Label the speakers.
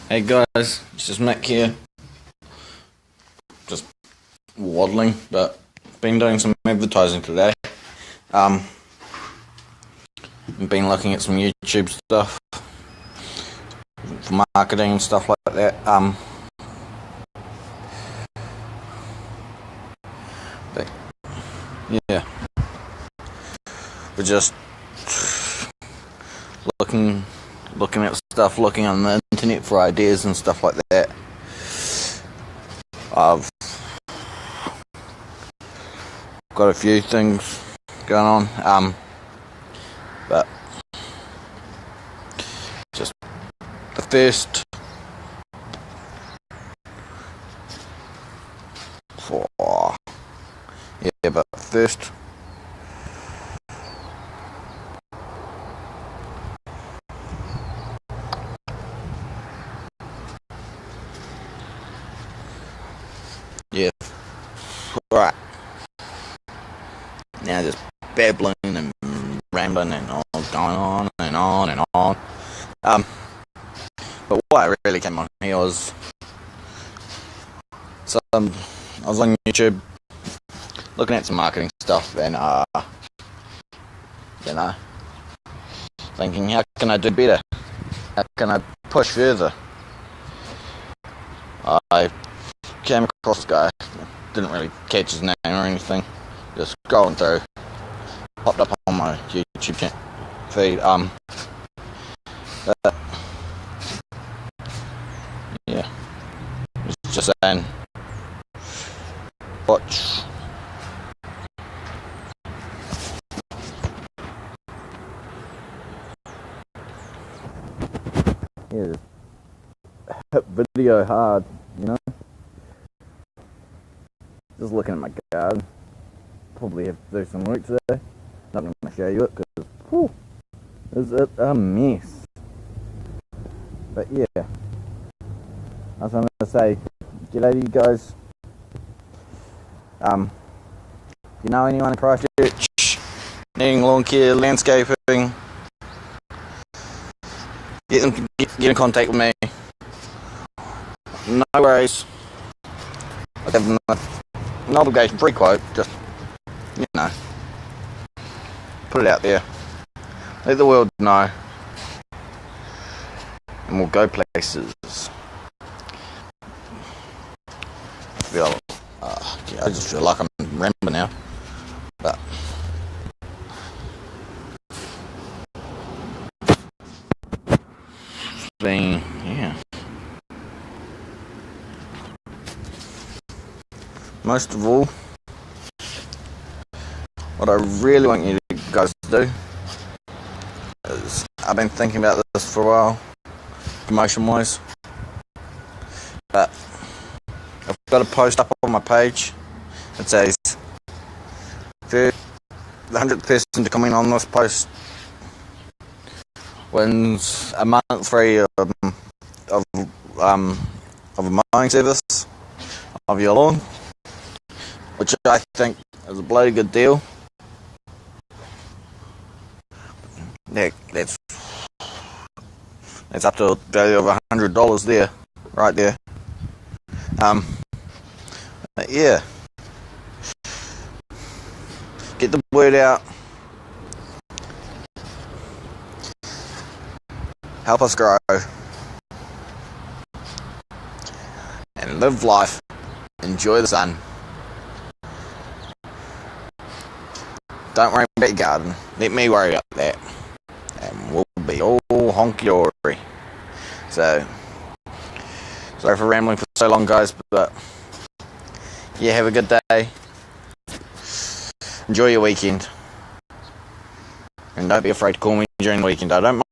Speaker 1: Hey guys, it's just Mick here. Just waddling, but been doing some advertising today. I've been looking at some YouTube stuff for marketing and stuff like that. But yeah, we're just looking at stuff, looking on the internet for ideas and stuff like that. I've got a few things going on, but just the first yeah, right. Now just babbling and rambling and all going on and on and on. But what I really came on here was I was on YouTube looking at some marketing stuff and thinking, how can I do better? How can I push further? I came across this guy, didn't really catch his name or anything, just scrolling through, popped up on my YouTube feed, but yeah, it's just saying, watch yeah, hit video hard, you know. Just looking at my garden. Probably have to do some work today. Not going to show you it because, is it a mess? But yeah, I was going to say, g'day to you guys. You know anyone in Christchurch needing lawn care, landscaping? Get in contact with me. No worries. I'll give them an obligation free quote, just, you know, put it out there, let the world know, and we'll go places. I just feel like I'm rambling now, but yeah. Most of all, what I really want you guys to do is, I've been thinking about this for a while, promotion-wise, but I've got a post up on my page that says, the 100th person to comment on this post wins a month free of a mowing service of your lawn, which I think is a bloody good deal. That's up to a value of $100 there, right there. Yeah, get the word out. Help us grow and live life. Enjoy the sun. Don't worry about your garden. Let me worry about that, and we'll be all honky-dory. So, sorry for rambling for so long, guys, but yeah, have a good day. Enjoy your weekend, and don't be afraid to call me during the weekend. I don't